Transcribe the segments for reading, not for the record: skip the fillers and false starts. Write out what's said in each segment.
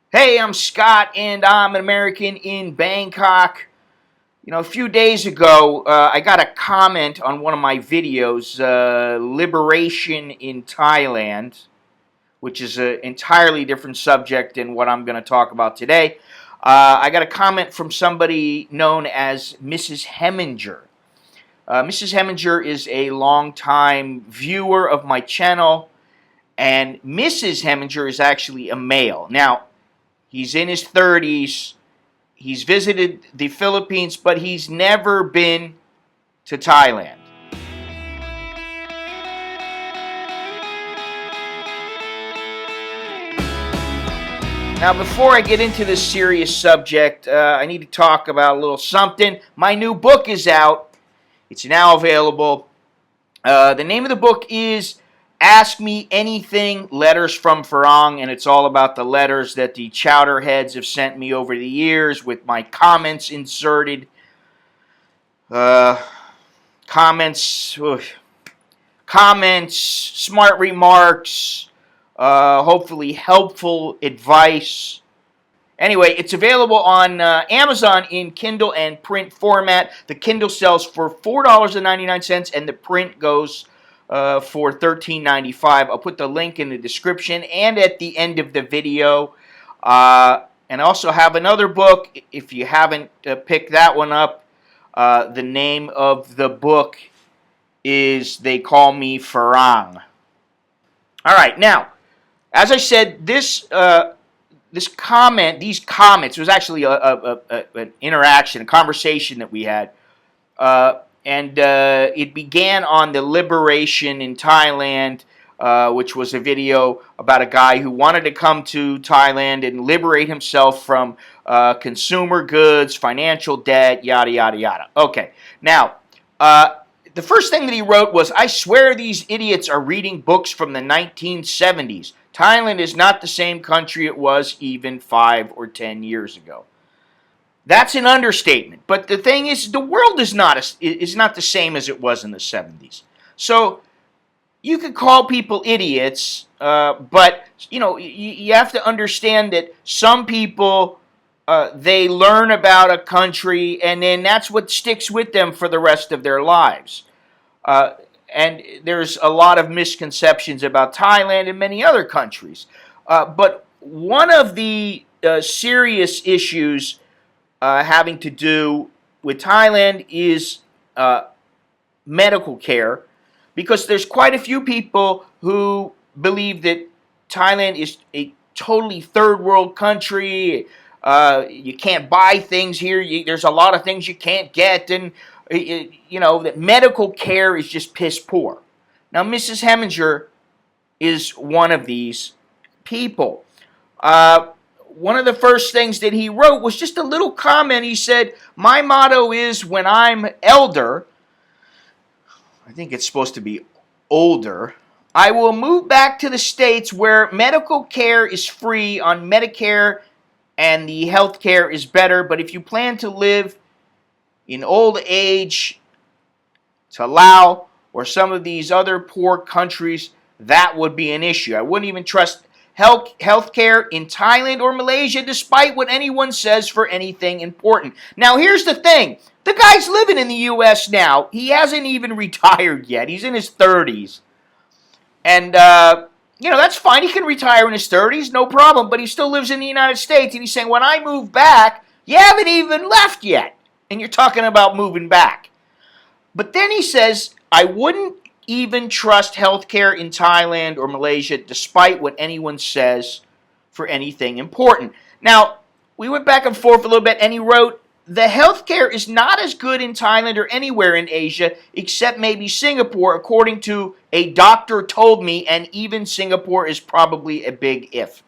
Hey, I'm Scott, and I'm an American in Bangkok. A few days ago, I got a comment on one of my videos, Liberation in Thailand, which is an entirely different subject than what I'm going to talk about today. I got a comment from somebody known as Mrs. Heminger. Mrs. Heminger is a longtime viewer of my channel, and Mrs. Heminger is actually a male. Now, he's in his 30s. He's visited the Philippines, but he's never been to Thailand. Now, before I get into this serious subject, I need to talk about a little something. My new book is out. It's now available. The name of the book is Ask Me Anything, Letters from Farang, and it's all about the letters that the chowder heads have sent me over the years with my comments inserted. Comments, smart remarks, hopefully helpful advice. Anyway, it's available on Amazon in Kindle and print format. The Kindle sells for $4.99, and the print goes for $13.95. I'll put the link in the description and at the end of the video. And I also have another book. If you haven't picked that one up, the name of the book is They Call Me Farang. All right, now, as I said, these comments, it was actually an interaction, a conversation that we had, and it began on the liberation in Thailand, which was a video about a guy who wanted to come to Thailand and liberate himself from consumer goods, financial debt, yada, yada, yada. Okay, now, the first thing that he wrote was, I swear these idiots are reading books from the 1970s. Thailand is not the same country it was even 5 or 10 years ago. That's an understatement. But the thing is, the world is not the same as it was in the 70s. So you could call people idiots, but you have to understand that some people they learn about a country and then that's what sticks with them for the rest of their lives. And there's a lot of misconceptions about Thailand and many other countries. But one of the serious issues having to do with Thailand is medical care, because there's quite a few people who believe that Thailand is a totally third world country. You can't buy things here. There's a lot of things you can't get, and that medical care is just piss poor. Now, Mrs. Heminger is one of these people. One of the first things that he wrote was just a little comment. He said, my motto is when I'm elder, I think it's supposed to be older, I will move back to the States where medical care is free on Medicare and the health care is better. But if you plan to live in old age to Laos or some of these other poor countries, that would be an issue. I wouldn't even trust health care in Thailand or Malaysia, despite what anyone says, for anything important. Now, here's the thing. The guy's living in the U.S. now. He hasn't even retired yet. He's in his 30s. And, that's fine. He can retire in his 30s, no problem. But he still lives in the United States. And he's saying, when I move back, you haven't even left yet. And you're talking about moving back. But then he says, I wouldn't even trust healthcare in Thailand or Malaysia, despite what anyone says, for anything important. Now, we went back and forth a little bit, and he wrote, the healthcare is not as good in Thailand or anywhere in Asia, except maybe Singapore, according to a doctor told me, and even Singapore is probably a big if.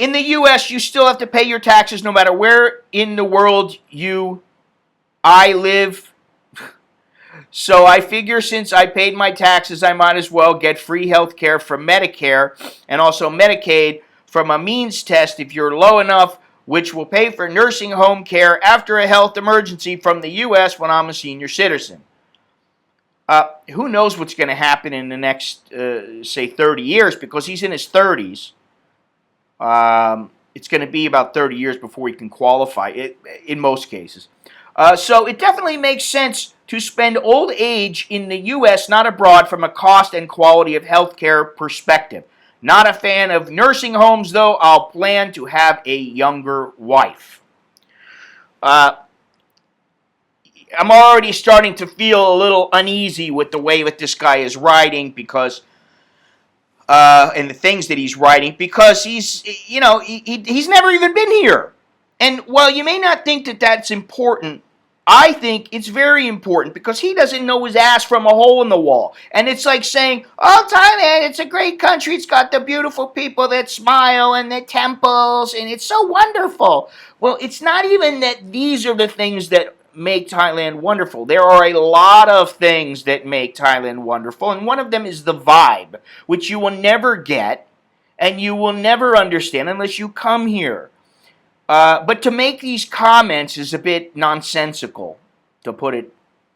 In the U.S., you still have to pay your taxes no matter where in the world I live. So I figure since I paid my taxes, I might as well get free health care from Medicare and also Medicaid from a means test if you're low enough, which will pay for nursing home care after a health emergency from the U.S. when I'm a senior citizen. Who knows what's going to happen in the next, say, 30 years, because he's in his 30s. It's going to be about 30 years before he can qualify, in most cases. So it definitely makes sense to spend old age in the U.S., not abroad, from a cost and quality of healthcare perspective. Not a fan of nursing homes, though. I'll plan to have a younger wife. I'm already starting to feel a little uneasy with the way that this guy is writing because and the things that he's writing, because he's never even been here. And while you may not think that that's important, I think it's very important, because he doesn't know his ass from a hole in the wall. And it's like saying, oh, Thailand, it's a great country. It's got the beautiful people that smile and the temples, and it's so wonderful. Well, it's not even that these are the things that make Thailand wonderful. There are a lot of things that make Thailand wonderful, and one of them is the vibe, which you will never get and you will never understand unless you come here. But to make these comments is a bit nonsensical, to put it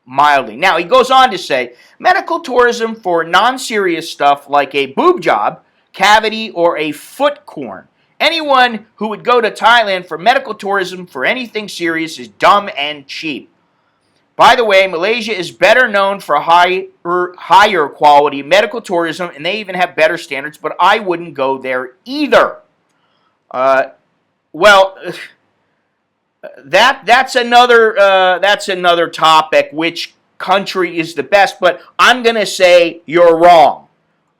mildly. Now, he goes on to say, medical tourism for non-serious stuff like a boob job, cavity, or a foot corn. Anyone who would go to Thailand for medical tourism for anything serious is dumb and cheap. By the way, Malaysia is better known for higher quality medical tourism, and they even have better standards, but I wouldn't go there either. Well, that's another topic. Which country is the best? But I'm gonna say you're wrong,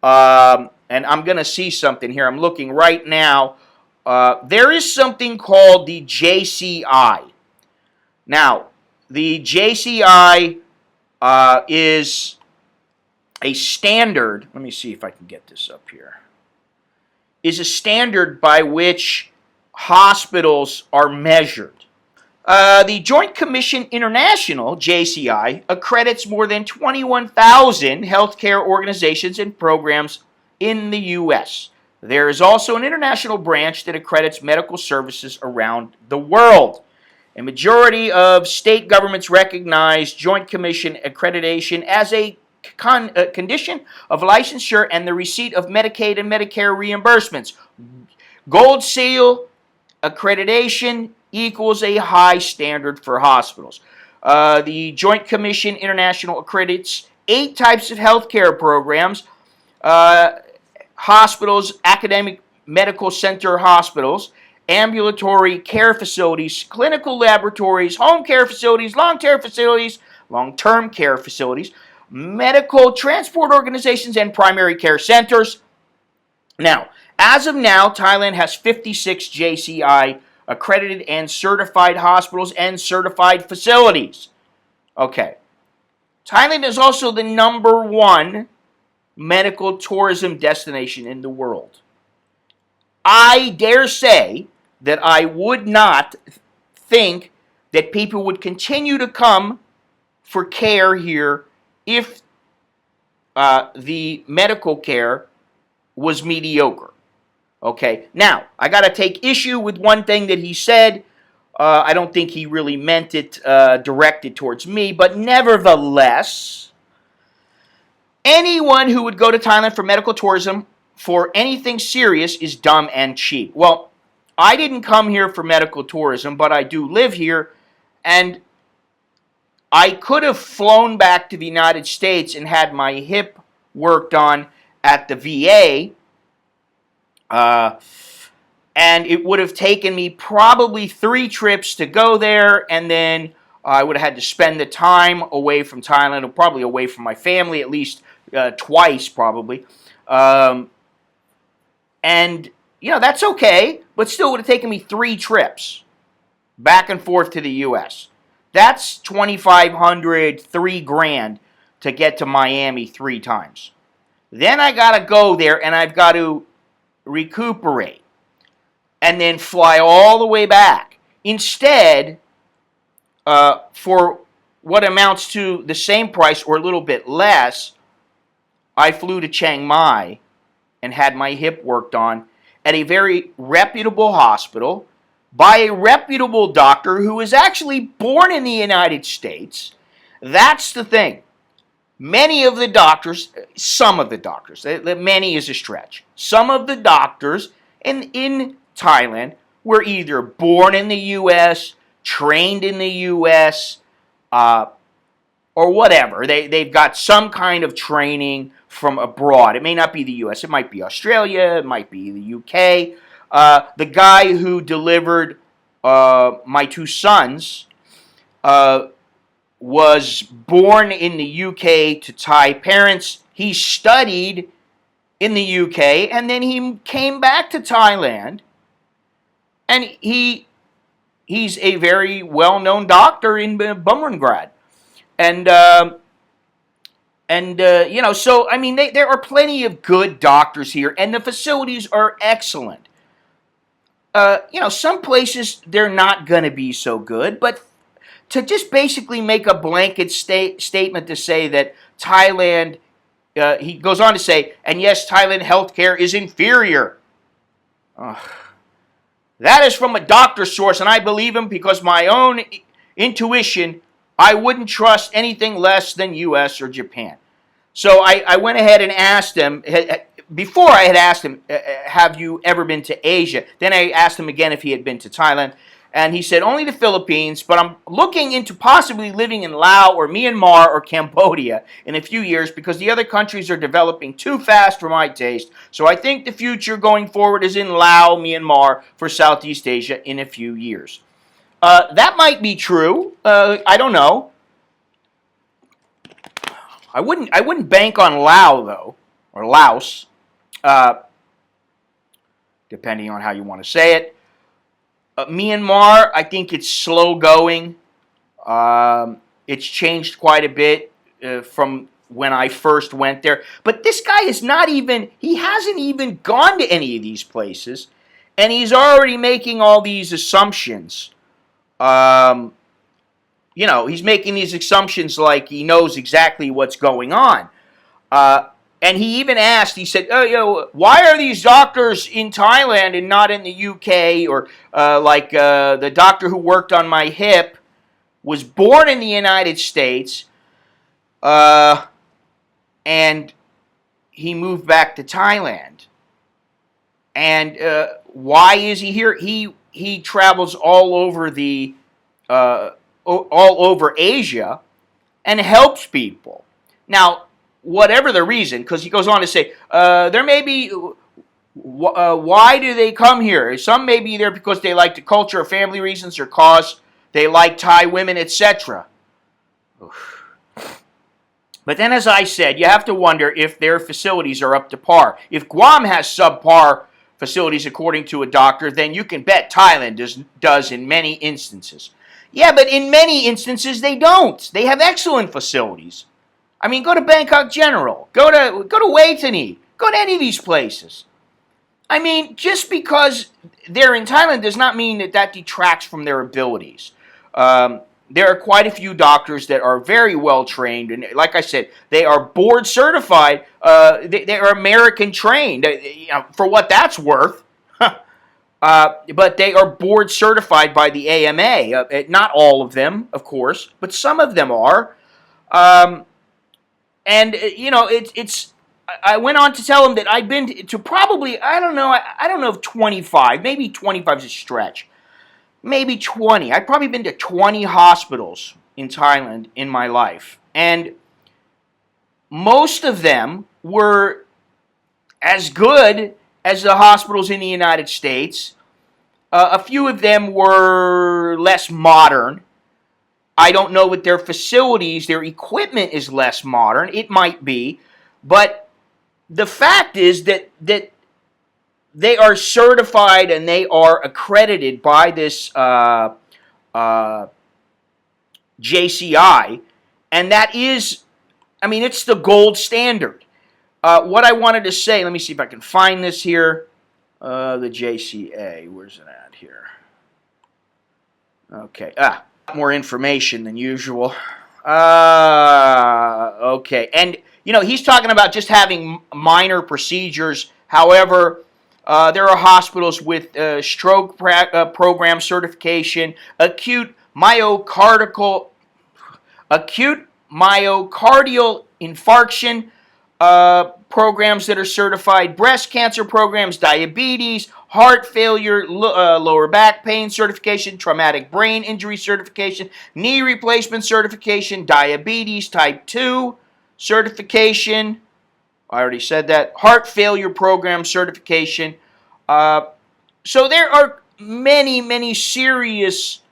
and I'm gonna see something here. I'm looking right now. There is something called the JCI. Now, the JCI is a standard. Let me see if I can get this up here. Is a standard by which hospitals are measured. The Joint Commission International, JCI, accredits more than 21,000 healthcare organizations and programs in the U.S. There is also an international branch that accredits medical services around the world. A majority of state governments recognize Joint Commission accreditation as a condition of licensure and the receipt of Medicaid and Medicare reimbursements. Gold seal accreditation equals a high standard for hospitals. The Joint Commission International accredits 8 types of healthcare programs: hospitals, academic medical center hospitals, ambulatory care facilities, clinical laboratories, home care facilities, long-term care facilities, medical transport organizations, and primary care centers. Now, as of now, Thailand has 56 JCI accredited and certified hospitals and certified facilities. Okay. Thailand is also the #1 medical tourism destination in the world. I dare say that I would not think that people would continue to come for care here if the medical care was mediocre. Okay, now, I got to take issue with one thing that he said. I don't think he really meant it directed towards me, but nevertheless, anyone who would go to Thailand for medical tourism for anything serious is dumb and cheap. Well, I didn't come here for medical tourism, but I do live here, and I could have flown back to the United States and had my hip worked on at the VA, and it would have taken me probably 3 trips to go there, and then I would have had to spend the time away from Thailand, or probably away from my family at least twice, probably. And, that's okay, but still would have taken me 3 trips back and forth to the U.S. That's $2,500, $3,000 to get to Miami 3 times. Then I got to go there, and I've got to recuperate and then fly all the way back. Instead, for what amounts to the same price or a little bit less, I flew to Chiang Mai and had my hip worked on at a very reputable hospital by a reputable doctor who was actually born in the United States. That's the thing. Many of the doctors, some of the doctors, many is a stretch. Some of the doctors in Thailand were either born in the U.S., trained in the U.S., or whatever. They've got some kind of training from abroad. It may not be the U.S. It might be Australia. It might be the U.K. The guy who delivered my two sons was born in the UK to Thai parents. He studied in the UK, and then he came back to Thailand, and he's a very well-known doctor in Bumrungrad. And so, I mean, there are plenty of good doctors here, and the facilities are excellent. Some places, they're not going to be so good, but to just basically make a blanket statement to say that Thailand, he goes on to say, and yes, Thailand healthcare is inferior. That is from a doctor's source, and I believe him because my own intuition, I wouldn't trust anything less than U.S. or Japan. So I went ahead and asked him, before I had asked him, have you ever been to Asia? Then I asked him again if he had been to Thailand. And he said, only the Philippines, but I'm looking into possibly living in Laos or Myanmar or Cambodia in a few years because the other countries are developing too fast for my taste. So I think the future going forward is in Laos, Myanmar for Southeast Asia in a few years. That might be true. I don't know. I wouldn't bank on Laos, though, or Laos, depending on how you want to say it. Myanmar, I think it's slow going. It's changed quite a bit from when I first went there. But this guy is he hasn't even gone to any of these places. And he's already making all these assumptions. He's making these assumptions like he knows exactly what's going on. And he even asked, he said, why are these doctors in Thailand and not in the UK? Or the doctor who worked on my hip was born in the United States, and he moved back to Thailand. And why is he here? He travels all over all over Asia and helps people. Now, whatever the reason, because he goes on to say, there may be, why do they come here? Some may be there because they like the culture or family reasons or cause they like Thai women, etc. But then, as I said, you have to wonder if their facilities are up to par. If Guam has subpar facilities according to a doctor, then you can bet Thailand does in many instances. Yeah, but in many instances they don't. They have excellent facilities. I mean, go to Bangkok General, go to Waitani, go to any of these places. I mean, just because they're in Thailand does not mean that detracts from their abilities. There are quite a few doctors that are very well trained, and like I said, they are board certified. They are American trained, for what that's worth. But they are board certified by the AMA. Not all of them, of course, but some of them are. And it's. I went on to tell him that I'd been to probably, I don't know if 25, maybe 25 is a stretch, maybe 20. I've probably been to 20 hospitals in Thailand in my life, and most of them were as good as the hospitals in the United States. A few of them were less modern. I don't know what their facilities, their equipment is less modern. It might be. But the fact is that they are certified and they are accredited by this JCI. And that is, I mean, it's the gold standard. What I wanted to say, let me see if I can find this here. The JCA, where's it at here? Okay, more information than usual. Okay, and he's talking about just having minor procedures. However, there are hospitals with stroke program certification, acute myocardial infarction, programs that are certified, breast cancer programs, diabetes, heart failure, lower back pain certification, traumatic brain injury certification, knee replacement certification, diabetes type 2 certification. I already said that. Heart failure program certification. So there are many, many serious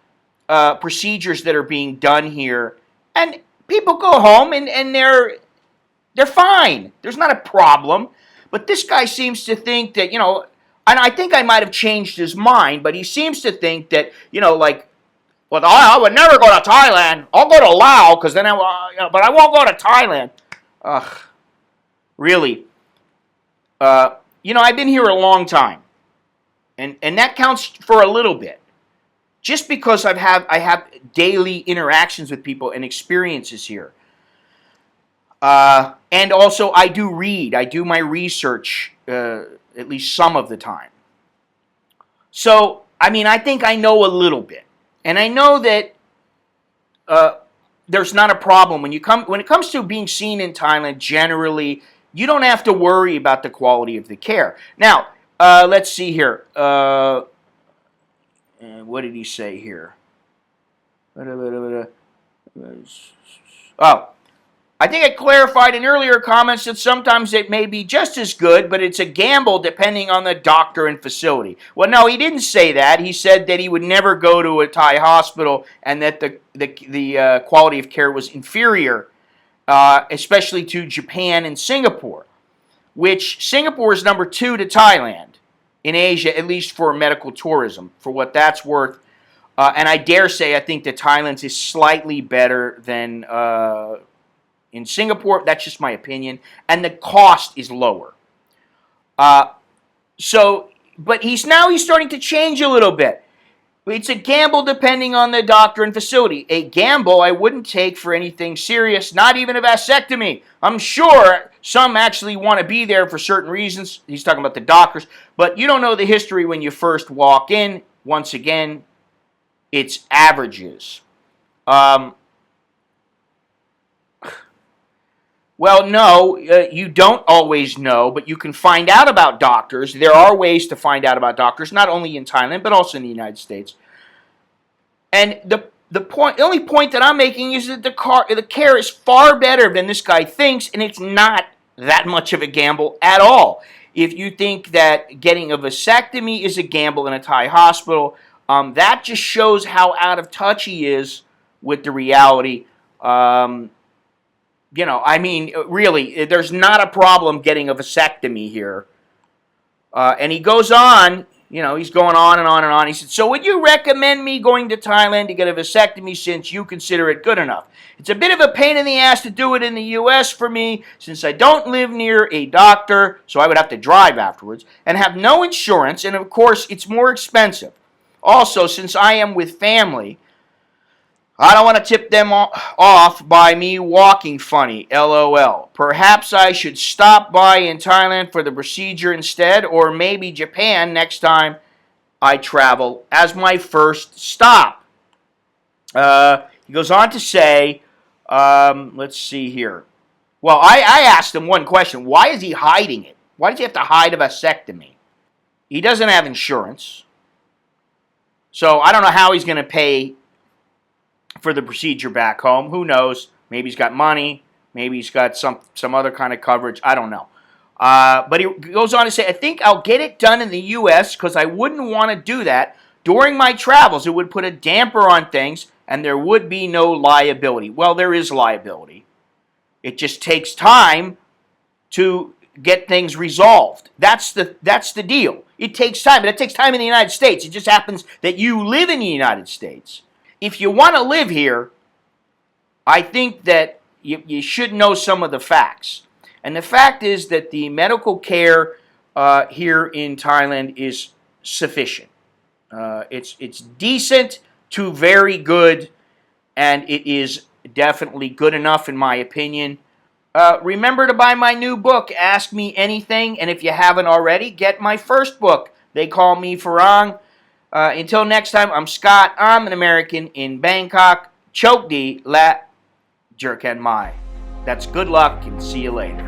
procedures that are being done here. And people go home and they're fine. There's not a problem. But this guy seems to think that, and I think I might have changed his mind, but he seems to think that, like, well, I would never go to Thailand. I'll go to Laos, because then but I won't go to Thailand. Ugh. Really. I've been here a long time. And that counts for a little bit. Just because I have daily interactions with people and experiences here. And also, I do read. I do my research at least some of the time. So, I think I know a little bit. And I know that there's not a problem. When it comes to being seen in Thailand, generally, you don't have to worry about the quality of the care. Now, let's see here. What did he say here? Oh, I think I clarified in earlier comments that sometimes it may be just as good, but it's a gamble depending on the doctor and facility. Well, no, he didn't say that. He said that he would never go to a Thai hospital and that the quality of care was inferior, especially to Japan and Singapore, which Singapore is number 2 to Thailand in Asia, at least for medical tourism, for what that's worth. And I dare say I think that Thailand's is slightly better than in Singapore. That's just my opinion. And the cost is lower. But he's starting to change a little bit. It's a gamble depending on the doctor and facility. A gamble I wouldn't take for anything serious, not even a vasectomy. I'm sure some actually want to be there for certain reasons. He's talking about the doctors. But you don't know the history when you first walk in. Once again, it's averages. Well, no, you don't always know, but you can find out about doctors. There are ways to find out about doctors, not only in Thailand, but also in the United States. And the only point that I'm making is that the care is far better than this guy thinks, and it's not that much of a gamble at all. If you think that getting a vasectomy is a gamble in a Thai hospital, that just shows how out of touch he is with the reality. Really, there's not a problem getting a vasectomy here. And he goes on, he's going on and on and on. He said, so would you recommend me going to Thailand to get a vasectomy since you consider it good enough? It's a bit of a pain in the ass to do it in the U.S. for me since I don't live near a doctor, so I would have to drive afterwards, and have no insurance, and of course, it's more expensive. Also, since I am with family, I don't want to tip them off by me walking funny, LOL. Perhaps I should stop by in Thailand for the procedure instead, or maybe Japan next time I travel as my first stop. He goes on to say, let's see here. Well, I asked him one question. Why is he hiding it? Why does he have to hide a vasectomy? He doesn't have insurance. So I don't know how he's going to pay for the procedure back home. Who knows? Maybe he's got money. Maybe he's got some other kind of coverage. I don't know. But he goes on to say, I think I'll get it done in the U.S. because I wouldn't want to do that during my travels. It would put a damper on things and there would be no liability. Well, there is liability. It just takes time to get things resolved. That's the deal. It takes time, but it takes time in the United States. It just happens that you live in the United States. If you want to live here, I think that you should know some of the facts. And the fact is that the medical care here in Thailand is sufficient. It's decent to very good, and it is definitely good enough in my opinion. Remember to buy my new book, Ask Me Anything, and if you haven't already, get my first book, They Call Me Farang. Until next time, I'm Scott. I'm an American in Bangkok. Chok di la jerk and mai. That's good luck and see you later.